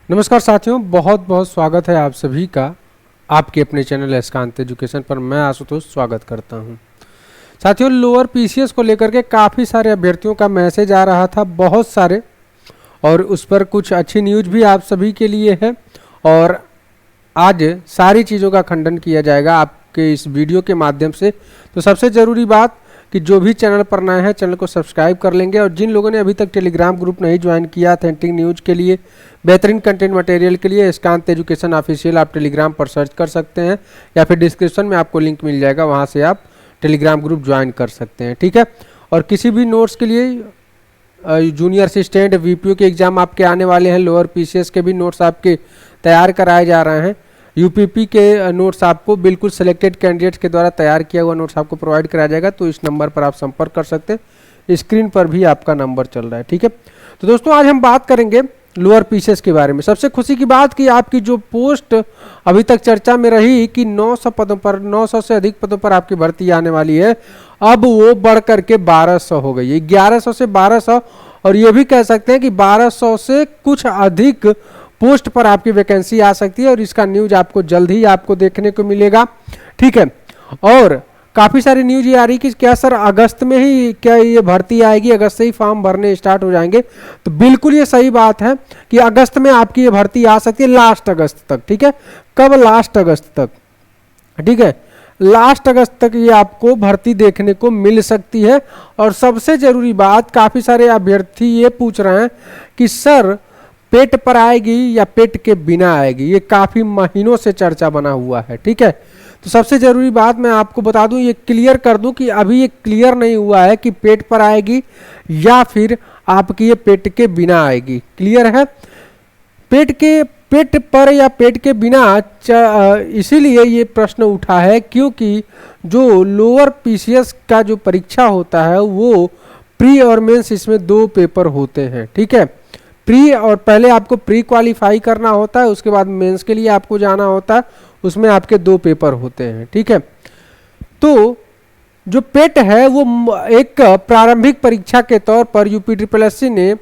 नमस्कार साथियों, बहुत बहुत स्वागत है आप सभी का आपके अपने चैनल एस्कांत एजुकेशन पर। मैं आशुतोष स्वागत करता हूं। साथियों, लोअर पीसीएस को लेकर के काफ़ी सारे अभ्यर्थियों का मैसेज आ रहा था, बहुत सारे, और उस पर कुछ अच्छी न्यूज़ भी आप सभी के लिए है। और आज सारी चीज़ों का खंडन किया जाएगा आपके इस वीडियो के माध्यम से। तो सबसे ज़रूरी बात कि जो भी चैनल पर नए हैं चैनल को सब्सक्राइब कर लेंगे, और जिन लोगों ने अभी तक टेलीग्राम ग्रुप नहीं ज्वाइन किया ऑथेंटिक न्यूज़ के लिए, बेहतरीन कंटेंट मटेरियल के लिए एस्कांत एजुकेशन ऑफिशियल आप टेलीग्राम पर सर्च कर सकते हैं, या फिर डिस्क्रिप्शन में आपको लिंक मिल जाएगा, वहां से आप टेलीग्राम ग्रुप ज्वाइन कर सकते हैं। ठीक है। और किसी भी नोट्स के लिए जूनियर असिस्टेंट वीपीओ के एग्जाम आपके आने वाले हैं, लोअर पीसीएस के भी नोट्स आपके तैयार कराए जा रहे हैं। यूपीपी के नोट्स आपको बिल्कुल सिलेक्टेड कैंडिडेट्स के द्वारा तैयार किया हुआ नोट्स आपको प्रोवाइड कराया जाएगा। तो इस नंबर पर आप संपर्क कर सकते हैं, स्क्रीन पर भी आपका नंबर चल रहा है। ठीक है। तो दोस्तों, आज हम बात करेंगे लोअर पीसीएस के बारे में। सबसे खुशी की बात कि आपकी जो पोस्ट अभी तक चर्चा में रही कि 900 पदों पर, 900 से अधिक पदों पर आपकी भर्ती आने वाली है, अब वो बढ़ करके 1200 हो गई है। 1100 से 1200, और ये भी कह सकते हैं कि 1200 से कुछ अधिक पोस्ट पर आपकी वैकेंसी आ सकती है, और इसका न्यूज आपको जल्द ही आपको देखने को मिलेगा। ठीक है। और काफ़ी सारी न्यूज ये आ रही कि क्या सर अगस्त में ही क्या ये भर्ती आएगी, अगस्त से ही फॉर्म भरने स्टार्ट हो जाएंगे? तो बिल्कुल ये सही बात है कि अगस्त में आपकी ये भर्ती आ सकती है, लास्ट अगस्त तक। ठीक है। कब? लास्ट अगस्त तक। ठीक है, लास्ट अगस्त तक ये आपको भर्ती देखने को मिल सकती है। और सबसे जरूरी बात, काफ़ी सारे अभ्यर्थी ये पूछ रहे हैं कि सर पेट पर आएगी या पेट के बिना आएगी? ये काफ़ी महीनों से चर्चा बना हुआ है। ठीक है। तो सबसे ज़रूरी बात मैं आपको बता दूं, ये क्लियर कर दूं कि अभी ये क्लियर नहीं हुआ है कि पेट पर आएगी या फिर आपकी ये पेट के बिना आएगी। क्लियर है? पेट पर या पेट के बिना, इसीलिए ये प्रश्न उठा है क्योंकि जो लोअर पीसीएस का जो परीक्षा होता है वो प्री और मेंस, इसमें 2 पेपर होते हैं। ठीक है। प्री, और पहले आपको प्री क्वालिफाई करना होता है, उसके बाद मेंस के लिए आपको जाना होता है, उसमें आपके 2 पेपर होते हैं। ठीक है। तो जो पेट है वो एक प्रारंभिक परीक्षा के तौर पर यूपीट्रिपलएससी ने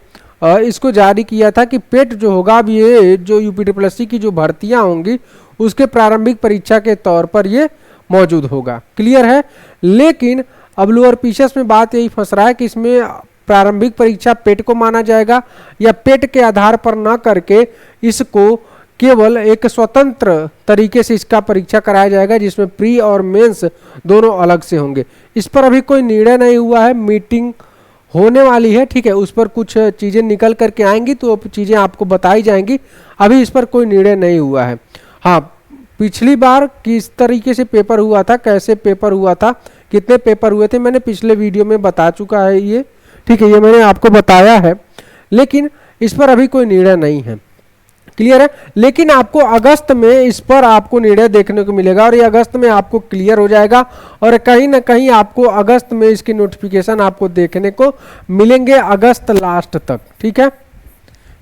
इसको जारी किया था कि पेट जो होगा, अब ये जो यूपीट्रिपलएससी की जो भर्तियां होंगी उसके प्रारंभिक परीक्षा के तौर पर ये मौजूद होगा। क्लियर है? लेकिन अब लोअर पीसीएस में बात यही फंस रहा है कि इसमें प्रारंभिक परीक्षा पेट को माना जाएगा या पेट के आधार पर ना करके इसको केवल एक स्वतंत्र तरीके से इसका परीक्षा कराया जाएगा, जिसमें प्री और मेंस दोनों अलग से होंगे। इस पर अभी कोई निर्णय नहीं हुआ है, मीटिंग होने वाली है। ठीक है। उस पर कुछ चीज़ें निकल करके आएंगी तो चीज़ें आपको बताई जाएंगी। अभी इस पर कोई निर्णय नहीं हुआ है। हाँ, पिछली बार किस तरीके से पेपर हुआ था, कैसे पेपर हुआ था, कितने पेपर हुए थे, मैंने पिछले वीडियो में बता चुका है ये। ठीक है, ये मैंने आपको बताया है, लेकिन इस पर अभी कोई निर्णय नहीं है। क्लियर है? लेकिन आपको अगस्त में इस पर आपको निर्णय देखने को मिलेगा, और ये अगस्त में आपको क्लियर हो जाएगा, और कहीं ना कहीं आपको अगस्त में इसकी नोटिफिकेशन आपको देखने को मिलेंगे, अगस्त लास्ट तक। ठीक है।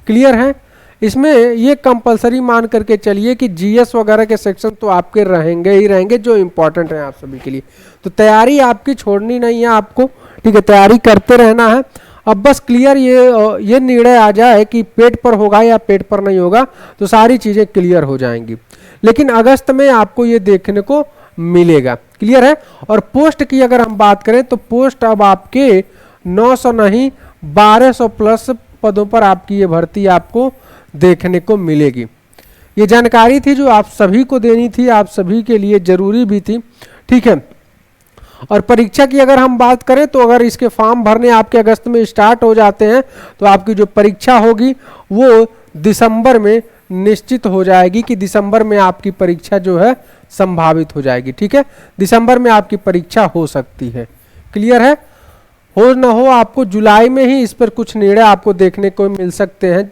क्लियर है? इसमें ये कंपलसरी मान करके चलिए कि जीएस वगैरह के सेक्शन तो आपके रहेंगे ही रहेंगे, जो इंपॉर्टेंट है आप सभी के लिए। तो तैयारी आपकी छोड़नी नहीं है आपको। ठीक है, तैयारी करते रहना है। अब बस क्लियर ये निर्णय आ जाए कि पेट पर होगा या पेट पर नहीं होगा, तो सारी चीज़ें क्लियर हो जाएंगी। लेकिन अगस्त में आपको ये देखने को मिलेगा। क्लियर है? और पोस्ट की अगर हम बात करें तो पोस्ट अब आपके 900 नहीं 1200 प्लस पदों पर आपकी ये भर्ती आपको देखने को मिलेगी। ये जानकारी थी जो आप सभी को देनी थी, आप सभी के लिए जरूरी भी थी। ठीक है। और परीक्षा की अगर हम बात करें तो अगर इसके फॉर्म भरने आपके अगस्त में स्टार्ट हो जाते हैं तो आपकी जो परीक्षा होगी वो दिसंबर में निश्चित हो जाएगी कि दिसंबर में आपकी परीक्षा जो है संभावित हो जाएगी। ठीक है। दिसंबर में आपकी परीक्षा हो सकती है। क्लियर है? हो ना हो, आपको जुलाई में ही इस पर कुछ निर्णय आपको देखने को मिल सकते हैं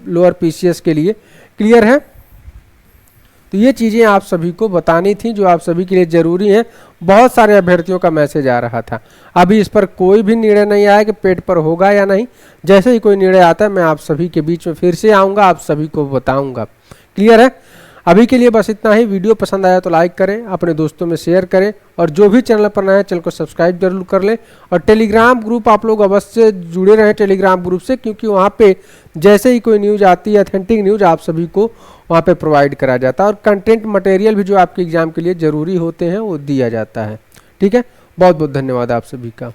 लोअर पीसीएस के लिए। क्लियर है? तो ये चीज़ें आप सभी को बतानी थी जो आप सभी के लिए ज़रूरी हैं। बहुत सारे अभ्यर्थियों का मैसेज आ रहा था। अभी इस पर कोई भी निर्णय नहीं आया कि पेट पर होगा या नहीं। जैसे ही कोई निर्णय आता है मैं आप सभी के बीच में फिर से आऊँगा, आप सभी को बताऊँगा। क्लियर है? अभी के लिए बस इतना ही। वीडियो पसंद आया तो लाइक करें, अपने दोस्तों में शेयर करें, और जो भी चैनल पर नया है चैनल को सब्सक्राइब जरूर कर लें। और टेलीग्राम ग्रुप आप लोग अवश्य जुड़े रहें टेलीग्राम ग्रुप से, क्योंकि वहाँ पे जैसे ही कोई न्यूज़ आती है, ऑथेंटिक न्यूज़ आप सभी को वहाँ पे प्रोवाइड करा जाता है, और कंटेंट मटेरियल भी जो आपके एग्जाम के लिए ज़रूरी होते हैं वो दिया जाता है। ठीक है, बहुत बहुत धन्यवाद आप सभी का।